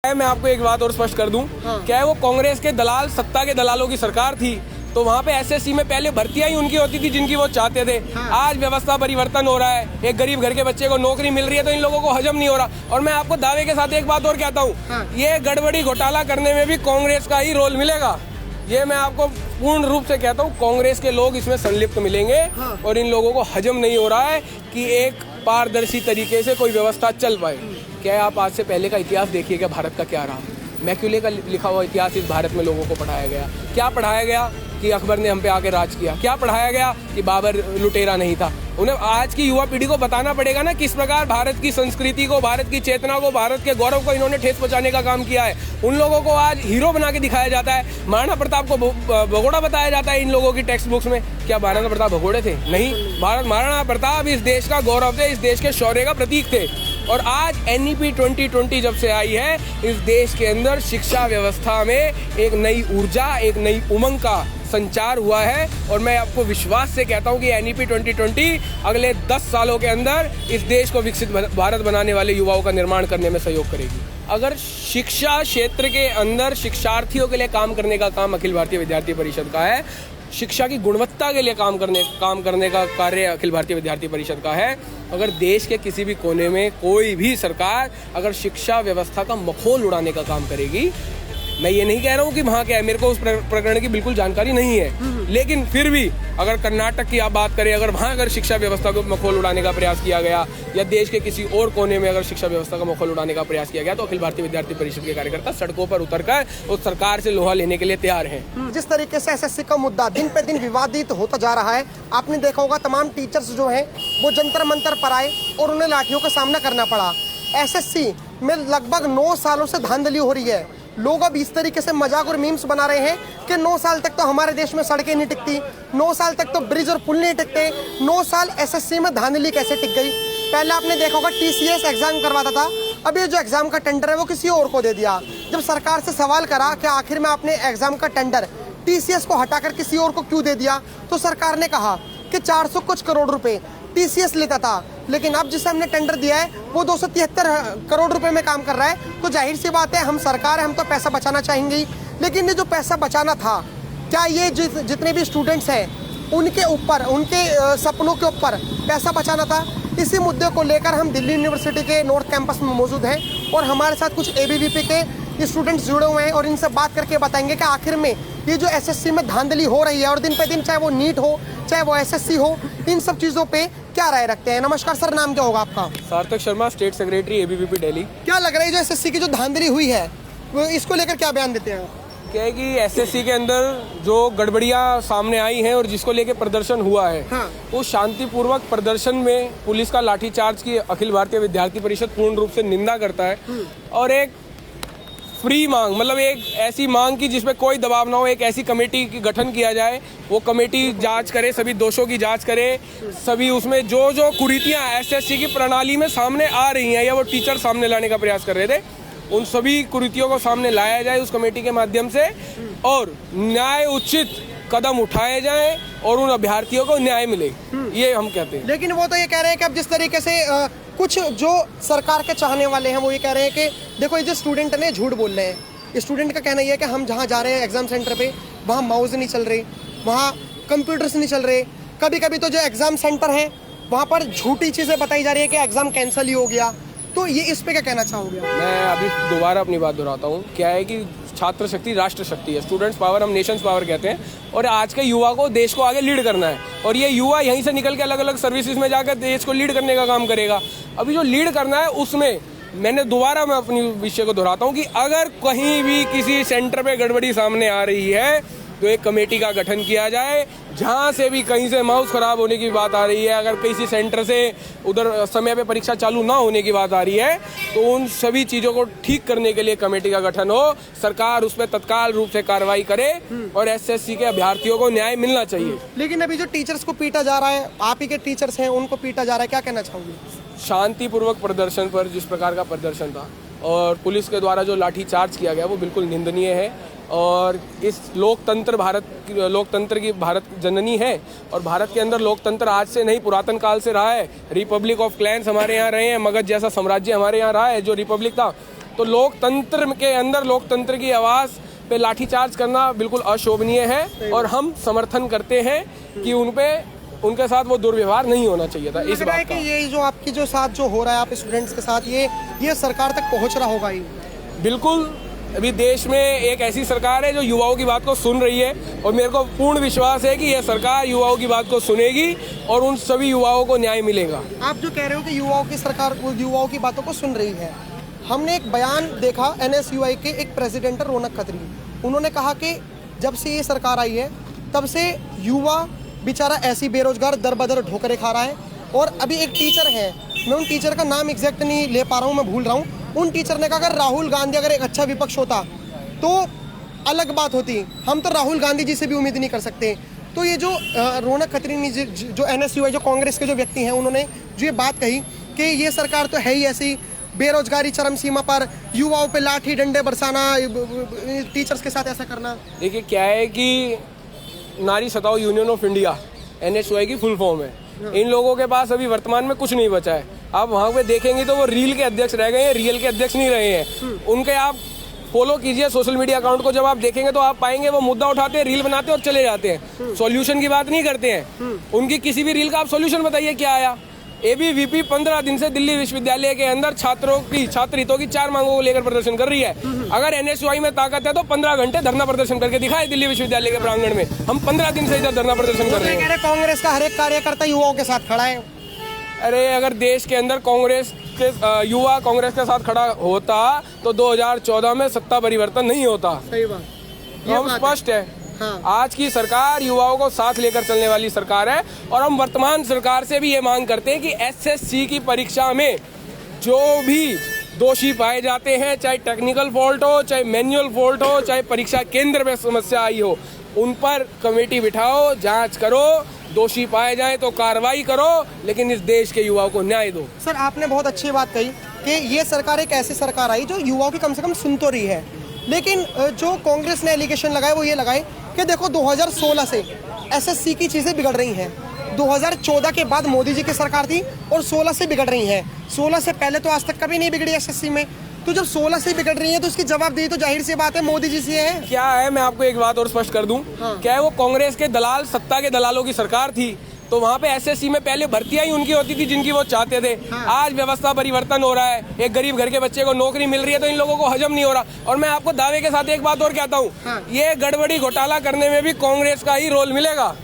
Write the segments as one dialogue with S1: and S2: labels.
S1: मैं आपको एक बात और स्पष्ट कर दूं, क्या है वो कांग्रेस के दलाल, सत्ता के दलालों की सरकार थी तो वहाँ पे एसएससी में पहले भर्तियां ही उनकी होती थी जिनकी वो चाहते थे। आज व्यवस्था परिवर्तन हो रहा है, एक गरीब घर के बच्चे को नौकरी मिल रही है तो इन लोगों को हजम नहीं हो रहा। और मैं आपको दावे के साथ एक बात और कहता हूँ, ये गड़बड़ी घोटाला करने में भी कांग्रेस का ही रोल मिलेगा। ये मैं आपको पूर्ण रूप से कहता हूँ, कांग्रेस के लोग इसमें संलिप्त मिलेंगे और इन लोगों को हजम नहीं हो रहा है कि एक पारदर्शी तरीके से कोई व्यवस्था चल पाए। क्या आप आज से पहले का इतिहास देखिएगा भारत का क्या रहा। मैक्यूले का लिखा हुआ इतिहास इस भारत में लोगों को पढ़ाया गया। क्या पढ़ाया गया कि अकबर ने हम पे आके राज किया। क्या पढ़ाया गया कि बाबर लुटेरा नहीं था। उन्हें आज की युवा पीढ़ी को बताना पड़ेगा ना किस प्रकार भारत की संस्कृति को, भारत की चेतना को, भारत के गौरव को इन्होंने ठेस पहुंचाने का काम किया है। उन लोगों को आज हीरो बना के दिखाया जाता है। महाराणा प्रताप को भगोड़ा बताया जाता है इन लोगों की टेक्स्ट बुक्स में। क्या महाराणा प्रताप भगोड़े थे? नहीं, महाराणा प्रताप इस देश का गौरव थे, इस देश के शौर्य का प्रतीक थे। और आज NEP 2020 जब से आई है, इस देश के अंदर शिक्षा व्यवस्था में एक नई ऊर्जा, एक नई उमंग का संचार हुआ है। और मैं आपको विश्वास से कहता हूं कि NEP 2020 अगले 10 सालों के अंदर इस देश को विकसित भारत बनाने वाले युवाओं का निर्माण करने में सहयोग करेगी। अगर शिक्षा क्षेत्र के अंदर शिक्षार्थियों के लिए काम करने का काम अखिल भारतीय विद्यार्थी परिषद का है, शिक्षा की गुणवत्ता के लिए काम करने का कार्य अखिल भारतीय विद्यार्थी परिषद का है। अगर देश के किसी भी कोने में कोई भी सरकार अगर शिक्षा व्यवस्था का मखौल उड़ाने का काम करेगी, मैं ये नहीं कह रहा हूँ कि वहाँ क्या है, मेरे को उस प्रकरण की बिल्कुल जानकारी नहीं है, लेकिन फिर भी अगर कर्नाटक की आप बात करें, अगर वहाँ अगर शिक्षा व्यवस्था को मखौल उड़ाने का प्रयास किया गया या देश के किसी और कोने में अगर शिक्षा व्यवस्था का मखौल उड़ाने का प्रयास किया गया तो अखिल भारतीय विद्यार्थी परिषद के कार्यकर्ता सड़कों पर उतरकर उस सरकार से लोहा लेने के लिए तैयार हैं।
S2: जिस तरीके से एसएससी का मुद्दा दिन पे दिन विवादित होता जा रहा है, आपने देखा होगा तमाम टीचर्स जो हैं वो जंतर मंतर पर आए और उन्हें लाठियों का सामना करना पड़ा। एसएससी में लगभग 9 सालों से धांधली हो रही है। लोग अब इस तरीके से मजाक और मीम्स बना रहे हैं कि 9 साल तक तो हमारे देश में सड़कें नहीं टिकती, 9 साल तक तो ब्रिज और पुल नहीं टिकते, 9 साल एसएससी में धांधली कैसे टिक गई। पहले आपने देखा होगा TCS एग्जाम करवाता था, अब ये जो एग्जाम का टेंडर है वो किसी और को दे दिया। जब सरकार से सवाल करा कि आखिर में आपने एग्जाम का टेंडर TCS को हटाकर किसी और को क्यों दे दिया, तो सरकार ने कहा कि 400 कुछ करोड़ रुपए TCS लेता था, लेकिन अब जिसे हमने टेंडर दिया है वो 273 करोड़ रुपए में काम कर रहा है। तो जाहिर सी बात है, हम सरकार है, हम तो पैसा बचाना चाहेंगे ही, लेकिन ये जो पैसा बचाना था, क्या ये जितने भी स्टूडेंट्स हैं उनके ऊपर, उनके सपनों के ऊपर पैसा बचाना था? इसी मुद्दे को लेकर हम दिल्ली यूनिवर्सिटी के नॉर्थ कैंपस में मौजूद हैं और हमारे साथ कुछ ABVP के स्टूडेंट्स जुड़े हुए हैं और इनसे बात करके बताएंगे कि आखिर में ये जो एसएससी में धांधली हो रही है और दिन पे दिन, चाहे वो नीट हो चाहे वो एसएससी हो, इन सब चीज़ों पे क्या राय रखते हैं। नमस्कार सर, नाम क्या होगा आपका?
S1: सार्थक Sharma, state secretary ABVP Delhi.
S2: क्या लग रहा है जो एसएससी की जो धांधली हुई है इसको लेकर क्या बयान देते हैं?
S1: क्या है कि एसएससी के अंदर जो गड़बड़ियां सामने आई हैं और जिसको लेके प्रदर्शन हुआ है, उस शांतिपूर्वक प्रदर्शन में पुलिस का लाठीचार्ज की अखिल भारतीय विद्यार्थी परिषद पूर्ण रूप से निंदा करता है। और एक फ्री मांग, मतलब एक ऐसी मांग की जिसमें कोई दबाव ना हो, एक ऐसी कमेटी की गठन किया जाए, वो कमेटी जांच करे, सभी दोषों की जांच करे, सभी उसमें जो जो कुरीतियां एसएससी की प्रणाली में सामने आ रही हैं या वो टीचर सामने लाने का प्रयास कर रहे थे, उन सभी कुरीतियों को सामने लाया जाए उस कमेटी के माध्यम से और न्याय उचित कदम उठाए जाएं और उन अभ्यर्थियों को न्याय मिले, ये हम कहते हैं।
S2: लेकिन वो तो ये कह रहे हैं कि अब जिस तरीके से कुछ जो सरकार के चाहने वाले हैं वो ये कह रहे हैं कि देखो ये जो स्टूडेंट ने झूठ बोल रहे हैं। स्टूडेंट का कहना ये है कि हम जहाँ जा रहे हैं एग्जाम सेंटर पे, वहाँ माउस नहीं चल रहे, वहाँ कंप्यूटर्स नहीं चल रहे, कभी कभी तो जो एग्जाम सेंटर है वहाँ पर झूठी चीज़ें बताई जा रही है कि एग्जाम कैंसिल ही हो गया। तो ये इस पे क्या कहना चाहोगे?
S1: मैं अभी दोबारा अपनी बात दोहराता हूँ, क्या है कि छात्र शक्ति राष्ट्र शक्ति है, स्टूडेंट्स पावर हम नेशंस पावर कहते हैं। और आज के युवा को देश को आगे लीड करना है और ये युवा यहीं से निकल के अलग अलग सर्विसेज में जाकर देश को लीड करने का काम करेगा। अभी जो लीड करना है उसमें मैं अपनी विषय को दोहराता हूँ कि अगर कहीं भी किसी सेंटर पे गड़बड़ी सामने आ रही है तो एक कमेटी का गठन किया जाए। जहाँ से भी कहीं से माउस खराब होने की बात आ रही है, अगर किसी सेंटर से उधर समय पे परीक्षा चालू ना होने की बात आ रही है, तो उन सभी चीज़ों को ठीक करने के लिए कमेटी का गठन हो, सरकार उस पर तत्काल रूप से कार्रवाई करे और एसएससी के अभ्यर्थियों को न्याय मिलना चाहिए।
S2: लेकिन अभी जो टीचर्स को पीटा जा रहा है, आप ही के टीचर्स हैं, उनको पीटा जा रहा है, क्या कहना चाहोगे?
S1: शांतिपूर्वक प्रदर्शन पर जिस प्रकार का प्रदर्शन था और पुलिस के द्वारा जो लाठीचार्ज किया गया वो बिल्कुल निंदनीय है। और इस लोकतंत्र की भारत जननी है और भारत के अंदर लोकतंत्र आज से नहीं पुरातन काल से रहा है। रिपब्लिक ऑफ क्लैंस हमारे यहाँ रहे हैं, मगध जैसा साम्राज्य हमारे यहाँ रहा है जो रिपब्लिक था। तो लोकतंत्र के अंदर लोकतंत्र की आवाज़ पे लाठीचार्ज करना बिल्कुल अशोभनीय है और हम समर्थन करते हैं कि उनके साथ वो दुर्व्यवहार नहीं होना चाहिए था। इस बात
S2: कि ये जो आपकी जो साथ जो हो रहा है आप स्टूडेंट्स के साथ ये सरकार तक पहुंच रहा होगा। ये
S1: बिल्कुल, अभी देश में एक ऐसी सरकार है जो युवाओं की बात को सुन रही है और मेरे को पूर्ण विश्वास है कि यह सरकार युवाओं की बात को सुनेगी और उन सभी युवाओं को न्याय मिलेगा।
S2: आप जो कह रहे हो कि युवाओं की सरकार युवाओं की बातों को सुन रही है, हमने एक बयान देखा NSUI के एक प्रेसिडेंट रौनक खत्री, उन्होंने कहा कि जब से ये सरकार आई है तब से युवा बेचारा ऐसी बेरोजगार दर बदर ठोकरें खा रहा है। और अभी एक टीचर है, मैं उन टीचर का नाम एग्जैक्ट नहीं ले पा रहा हूँ, मैं भूल रहा हूँ, उन टीचर ने कहा अगर राहुल गांधी अगर एक अच्छा विपक्ष होता तो अलग बात होती, हम तो राहुल गांधी जी से भी उम्मीद नहीं कर सकते। तो ये जो रौनक खत्री ने जो NSUI जो कांग्रेस के जो व्यक्ति हैं उन्होंने जो ये बात कही कि ये सरकार तो है ही ऐसी, बेरोजगारी चरम सीमा पर, युवाओं पे लाठी डंडे बरसाना, टीचर्स के साथ ऐसा करना।
S1: देखिए क्या है कि नारी सताओ यूनियन ऑफ इंडिया NSUI की फुल फॉर्म है। इन लोगों के पास अभी वर्तमान में कुछ नहीं बचा है। आप वहाँ पे देखेंगे तो वो रील के अध्यक्ष रह गए हैं, रियल के अध्यक्ष नहीं रहे हैं। उनके आप फॉलो कीजिए सोशल मीडिया अकाउंट को, जब आप देखेंगे तो आप पाएंगे वो मुद्दा उठाते हैं, रील बनाते हैं और चले जाते हैं, सॉल्यूशन की बात नहीं करते हैं। उनकी किसी भी रील का आप सॉल्यूशन बताइए क्या आया। ABVP 15 दिन से दिल्ली विश्वविद्यालय के अंदर छात्र हितों की 4 मांगों को लेकर प्रदर्शन कर रही है। अगर NSUI में ताकत है तो 15 घंटे धरना प्रदर्शन करके दिखाए दिल्ली विश्वविद्यालय के प्रांगण में। हम 15 दिन से इधर धरना प्रदर्शन कर रहे हैं।
S2: कांग्रेस का हर एक कार्यकर्ता युवाओं के साथ खड़ा है।
S1: अरे अगर देश के अंदर कांग्रेस के युवा कांग्रेस के साथ खड़ा होता तो 2014 में सत्ता परिवर्तन नहीं होता।
S2: सही बात,
S1: हम स्पष्ट है। हाँ। आज की सरकार युवाओं को साथ लेकर चलने वाली सरकार है और हम वर्तमान सरकार से भी ये मांग करते हैं कि SSC की परीक्षा में जो भी दोषी पाए जाते हैं, चाहे टेक्निकल फॉल्ट हो, चाहे मैनुअल फॉल्ट हो, चाहे परीक्षा केंद्र में समस्या आई हो, उन पर कमेटी बिठाओ, जांच करो, दोषी पाए जाए तो कार्रवाई करो, लेकिन इस देश के युवाओं को न्याय दो।
S2: सर आपने बहुत अच्छी बात कही कि ये सरकार एक ऐसी सरकार आई जो युवाओं की कम से कम सुन तो रही है, लेकिन जो कांग्रेस ने एलिगेशन लगाए वो ये लगाए कि देखो 2016 से SSC की चीज़ें बिगड़ रही हैं। 2014 के बाद मोदी जी की सरकार थी और 16 से बिगड़ रही हैं। 16 से पहले तो आज तक कभी नहीं बिगड़ी SSC में, तो जब 16 से बिगड़ रही है तो इसकी जवाबदेही तो जाहिर सी बात है मोदी जी से है।
S1: क्या है, मैं आपको एक बात और स्पष्ट कर दूं।
S2: हाँ।
S1: क्या है, वो कांग्रेस के दलाल सत्ता के दलालों की सरकार थी तो वहाँ पे SSC में पहले भर्तियां ही उनकी होती थी जिनकी वो चाहते थे।
S2: हाँ।
S1: आज व्यवस्था परिवर्तन हो रहा है, एक गरीब घर के बच्चे को नौकरी मिल रही है तो इन लोगों को हजम नहीं हो रहा। और मैं आपको दावे के साथ एक बात और कहता हूँ,
S2: हाँ।
S1: ये गड़बड़ी घोटाला करने में भी कांग्रेस का ही रोल मिलेगा।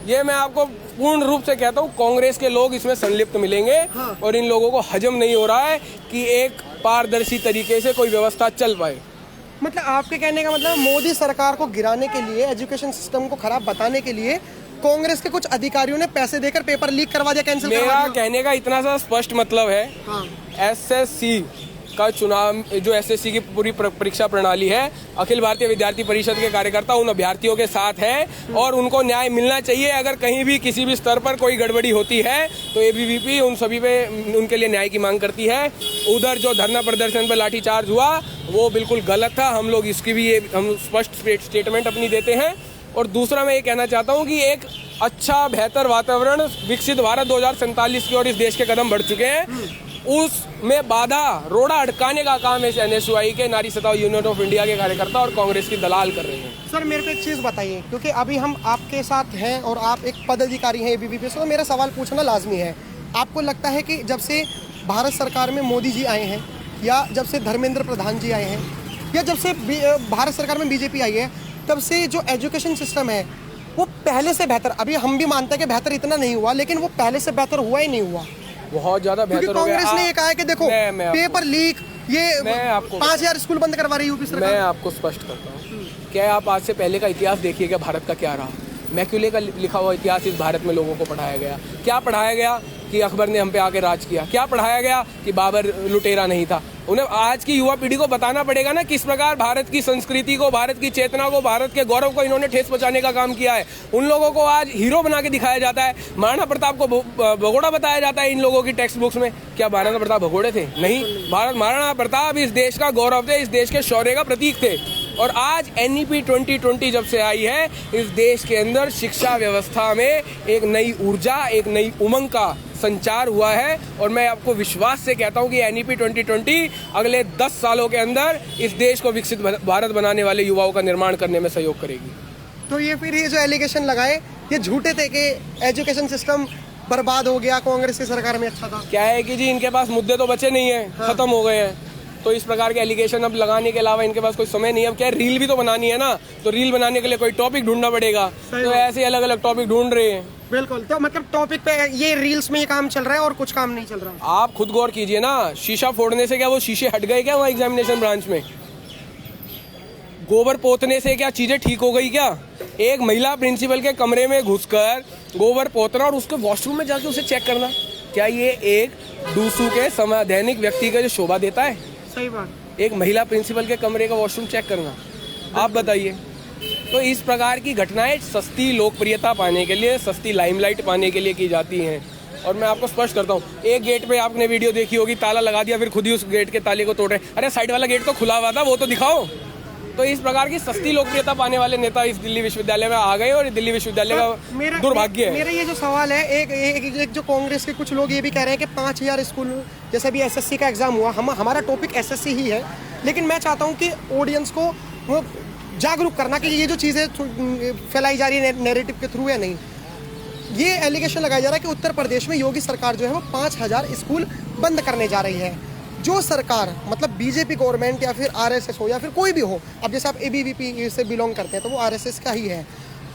S1: ये मैं आपको पूर्ण रूप से कहता हूँ, कांग्रेस के लोग इसमें संलिप्त मिलेंगे।
S2: हाँ।
S1: और इन लोगों को हजम नहीं हो रहा है कि एक पारदर्शी तरीके से कोई व्यवस्था चल पाए।
S2: मतलब आपके कहने का मतलब मोदी सरकार को गिराने के लिए, एजुकेशन सिस्टम को खराब बताने के लिए कांग्रेस के कुछ अधिकारियों ने पैसे देकर पेपर लीक करवा दिया, कैंसिल करवा दिया।
S1: मेरा कहने का इतना सा स्पष्ट मतलब है,
S2: हाँ।
S1: SSC का चुनाव, जो SSC की पूरी परीक्षा प्रणाली है, अखिल भारतीय विद्यार्थी परिषद के कार्यकर्ता उन अभ्यर्थियों के साथ हैं और उनको न्याय मिलना चाहिए। अगर कहीं भी किसी भी स्तर पर कोई गड़बड़ी होती है तो ABVP उन सभी पे उनके लिए न्याय की मांग करती है। उधर जो धरना प्रदर्शन पर लाठीचार्ज हुआ वो बिल्कुल गलत था, हम लोग इसकी भी हम स्पष्ट स्टेटमेंट अपनी देते हैं। और दूसरा मैं ये कहना चाहता हूँ कि एक अच्छा बेहतर वातावरण, विकसित भारत 2047 की ओर इस देश के कदम बढ़ चुके हैं, उसमें बाधा रोड़ा अटकाने का काम इस NSUI के नारी सताओ यूनियन ऑफ इंडिया के कार्यकर्ता और कांग्रेस की दलाल कर रहे हैं।
S2: सर मेरे को एक चीज़ बताइए, क्योंकि अभी हम आपके साथ हैं और आप एक पदाधिकारी हैं ABVP से, तो मेरा सवाल पूछना लाजमी है। आपको लगता है कि जब से भारत सरकार में मोदी जी आए हैं, या जब से धर्मेंद्र प्रधान जी आए हैं, या जब से भारत सरकार में BJP आई है, तब से जो एजुकेशन सिस्टम है वो पहले से बेहतर, अभी हम भी मानते हैं कि बेहतर इतना नहीं हुआ, लेकिन वो पहले से बेहतर हुआ ही नहीं हुआ,
S1: बहुत ज्यादा बेहतर हो गया।
S2: कांग्रेस ने ये कहा है कि देखो पेपर लीक, ये
S1: मैं आपको
S2: 5000 स्कूल बंद करवा रही यूपी सरकार।
S1: मैं आपको स्पष्ट करता हूँ, क्या आप आज से पहले का इतिहास देखिएगा भारत का क्या रहा। मैक्यूले का लिखा हुआ इतिहास इस भारत में लोगों को पढ़ाया गया। क्या पढ़ाया गया कि अकबर ने हम पे आके राज किया, क्या पढ़ाया गया कि बाबर लुटेरा नहीं था। उन्हें आज की युवा पीढ़ी को बताना पड़ेगा ना किस प्रकार भारत की संस्कृति को, भारत की चेतना को, भारत के गौरव को इन्होंने ठेस पहुंचाने का काम किया है। उन लोगों को आज हीरो बना के दिखाया जाता है। महाराणा प्रताप को भगोड़ा बताया जाता है इन लोगों की टेक्स्ट बुक्स में। क्या महाराणा प्रताप भगोड़े थे? नहीं, महाराणा प्रताप इस देश का गौरव थे, इस देश के शौर्य का प्रतीक थे। और आज NEP 2020 जब से आई है, इस देश के अंदर शिक्षा व्यवस्था में एक नई ऊर्जा, एक नई उमंग का संचार हुआ है। और मैं आपको विश्वास से कहता हूं कि NEP 2020 अगले 10 सालों के अंदर इस देश को विकसित भारत बनाने वाले युवाओं का निर्माण करने में सहयोग करेगी।
S2: तो ये फिर ये जो एलिगेशन लगाए ये झूठे थे कि एजुकेशन सिस्टम बर्बाद हो गया, कांग्रेस की सरकार में अच्छा था।
S1: क्या है कि जी इनके पास मुद्दे तो बचे नहीं है, खत्म हो गए हैं। तो इस प्रकार के एलिगेशन अब लगाने के अलावा इनके पास कोई समय नहीं है। अब क्या रील भी तो बनानी है ना, तो रील बनाने के लिए कोई टॉपिक ढूंढना पड़ेगा, तो ऐसे अलग अलग टॉपिक ढूंढ रहे हैं।
S2: बिल्कुल, तो मतलब टॉपिक पे ये रील्स में ये काम चल रहा है और कुछ काम नहीं चल रहा।
S1: आप खुद गौर कीजिए ना, शीशा फोड़ने से क्या वो शीशे हट गए क्या वहाँ एग्जामिनेशन ब्रांच में? गोबर पोतने से क्या चीजें ठीक हो गई क्या? एक महिला प्रिंसिपल के कमरे में घुसकर गोबर पोतना और उसके वॉशरूम में जाके उसे चेक करना, क्या ये एक दूसू के संवैधानिक व्यक्ति का जो शोभा देता है?
S2: सही बात।
S1: एक महिला प्रिंसिपल के कमरे का वॉशरूम चेक करना, आप बताइए। तो इस प्रकार की घटनाएं सस्ती लोकप्रियता पाने के लिए, सस्ती लाइमलाइट पाने के लिए की जाती हैं। और मैं आपको स्पष्ट करता हूँ, एक गेट पे आपने वीडियो देखी होगी, ताला लगा दिया, फिर खुद ही उस गेट के ताले को तोड़ रहे। अरे साइड वाला गेट तो खुला हुआ था, वो तो दिखाओ। तो इस प्रकार की सस्ती लोकप्रियता पाने वाले नेता इस दिल्ली विश्वविद्यालय में आ गए और दिल्ली विश्वविद्यालय का दुर्भाग्य है।
S2: मेरा ये जो सवाल है, एक जो कांग्रेस के कुछ लोग ये भी कह रहे हैं कि 5000 स्कूल, जैसे भी SSC का एग्जाम हुआ, हमारा टॉपिक SSC ही है, लेकिन मैं चाहता हूँ कि ऑडियंस को वो जागरूक करना कि ये जो चीज़ें फैलाई जा रही है नैरेटिव के थ्रू या नहीं। ये एलिगेशन लगाया जा रहा है कि उत्तर प्रदेश में योगी सरकार जो है वो 5000 स्कूल बंद करने जा रही है। जो सरकार, मतलब बीजेपी गवर्नमेंट या फिर RSS हो या फिर कोई भी हो, अब जैसे आप ABVP से बिलोंग करते हैं तो वो RSS का ही है,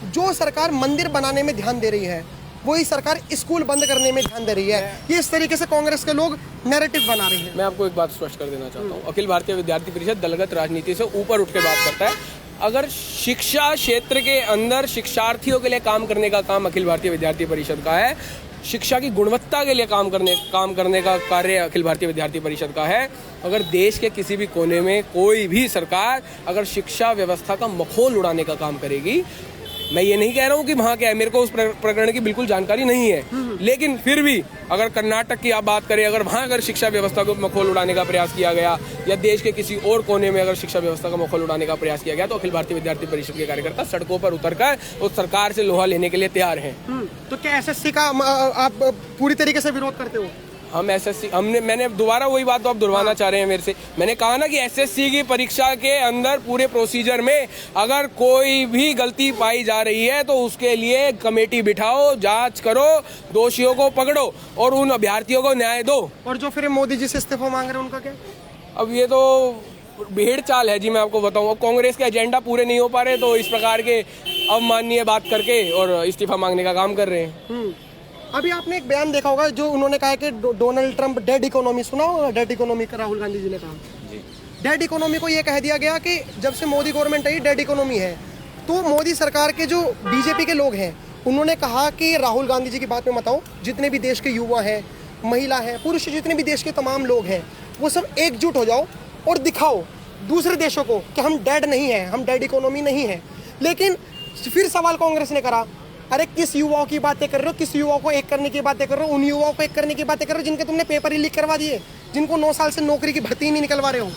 S2: जो सरकार मंदिर बनाने में ध्यान दे रही है वही सरकार स्कूल बंद करने में ध्यान दे रही है। ये इस तरीके से कांग्रेस के लोग नैरेटिव बना रहे हैं।
S1: मैं आपको एक बात स्पष्ट कर देना चाहता हूँ, अखिल भारतीय विद्यार्थी परिषद दलगत राजनीति से ऊपर उठ के बात करता है। अगर शिक्षा क्षेत्र के अंदर शिक्षार्थियों के लिए काम करने का काम अखिल भारतीय विद्यार्थी परिषद का है, शिक्षा की गुणवत्ता के लिए काम करने का कार्य अखिल भारतीय विद्यार्थी परिषद का है। अगर देश के किसी भी कोने में कोई भी सरकार अगर शिक्षा व्यवस्था का मखौल उड़ाने का काम करेगी, मैं ये नहीं कह रहा हूँ कि वहाँ क्या है, मेरे को उस प्रकरण की बिल्कुल जानकारी नहीं है, लेकिन फिर भी अगर कर्नाटक की आप बात करें, अगर वहाँ अगर शिक्षा व्यवस्था को मखौल उड़ाने का प्रयास किया गया या देश के किसी और कोने में अगर शिक्षा व्यवस्था का मखौल उड़ाने का प्रयास किया गया, तो अखिल भारतीय विद्यार्थी परिषद के कार्यकर्ता सड़कों पर उतरकर उस सरकार से लोहा लेने के लिए तैयार हैं।
S2: तो क्या SSC का आप पूरी तरीके से विरोध करते हो?
S1: हम SSC मैंने दोबारा वही बात तो आप दोहराना चाह रहे हैं मेरे से। मैंने कहा ना कि SSC की परीक्षा के अंदर पूरे प्रोसीजर में अगर कोई भी गलती पाई जा रही है तो उसके लिए कमेटी बिठाओ, जांच करो, दोषियों को पकड़ो और उन अभ्यर्थियों को न्याय दो।
S2: और जो फिर मोदी जी से इस्तीफा मांग रहे हैं उनका क्या?
S1: अब ये तो भेड़ चाल है जी, मैं आपको बताऊं। कांग्रेस के एजेंडा पूरे नहीं हो पा रहे तो इस प्रकार के अवमाननीय बात करके और इस्तीफा मांगने का काम कर रहे हैं।
S2: अभी आपने एक बयान देखा होगा जो उन्होंने कहा कि डोनाल्ड ट्रंप डेड इकोनॉमी, सुना होगा डेड इकोनॉमी का राहुल गांधी जी ने कहा। डेड इकोनॉमी को ये कह दिया गया कि जब से Modi government I did economy है। तो मोदी सरकार के जो बीजेपी के लोग हैं उन्होंने कहा कि राहुल गांधी जी की बात में मत आओ, जितने भी देश के युवा हैं, महिला हैं, पुरुष, जितने भी देश के तमाम लोग हैं वो सब एकजुट हो जाओ और दिखाओ दूसरे देशों को कि हम डेड नहीं हैं, हम डेड इकोनॉमी नहीं है। लेकिन फिर सवाल कांग्रेस ने करा, अरे किस युवाओं की बातें कर रहे हो, किस युवाओं को एक करने की बातें कर रहे हो? उन युवाओं को एक करने की बातें कर रहे हो जिनके तुमने पेपर ही लीक करवा दिए, जिनको 9 साल से नौकरी की भर्ती ही नहीं निकलवा रहे हो।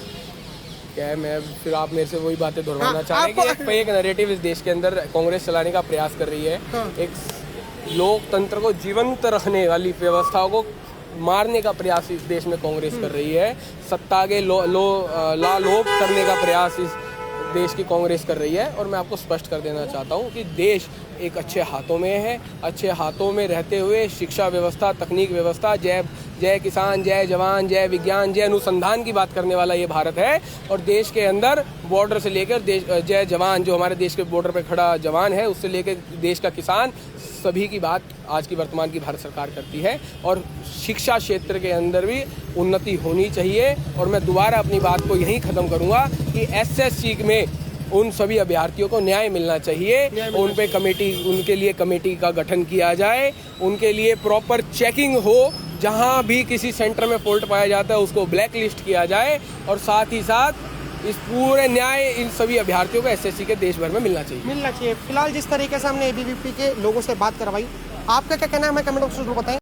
S1: क्या है, मैं फिर आप मेरे से वही बातें दोहराना चाह रहे हैं कि एक फेक नैरेटिव इस देश के अंदर कांग्रेस चलाने का प्रयास कर रही है। एक लोकतंत्र को जीवंत रखने वाली व्यवस्थाओं को मारने का प्रयास इस देश में कांग्रेस कर रही है। सत्ता के लालोप करने का प्रयास इस देश की कांग्रेस कर रही है। और मैं आपको स्पष्ट कर देना चाहता हूँ कि देश एक अच्छे हाथों में है। अच्छे हाथों में रहते हुए शिक्षा व्यवस्था, तकनीक व्यवस्था, जय किसान, जय जवान, जय विज्ञान, जय अनुसंधान की बात करने वाला ये भारत है। और देश के अंदर बॉर्डर से लेकर जय जवान, जो हमारे देश के बॉर्डर पे खड़ा जवान है, उससे लेकर देश का किसान, सभी की बात आज की वर्तमान की भारत सरकार करती है। और शिक्षा क्षेत्र के अंदर भी उन्नति होनी चाहिए। और मैं दोबारा अपनी बात को यहीं ख़त्म करूँगा कि SSC में उन सभी अभ्यर्थियों को न्याय मिलना चाहिए। उन पे कमेटी, उनके लिए कमेटी का गठन किया जाए, उनके लिए प्रॉपर चेकिंग हो, जहां भी किसी सेंटर में फॉल्ट पाया जाता है उसको ब्लैक लिस्ट किया जाए। और साथ ही साथ इस पूरे न्याय इन सभी अभ्यर्थियों को SSC के देश भर में मिलना चाहिए।
S2: फिलहाल जिस तरीके से हमने ABVP के लोगों से बात करवाई, आपका क्या कहना है हमें कमेंट बॉक्स में जरूर बताएं।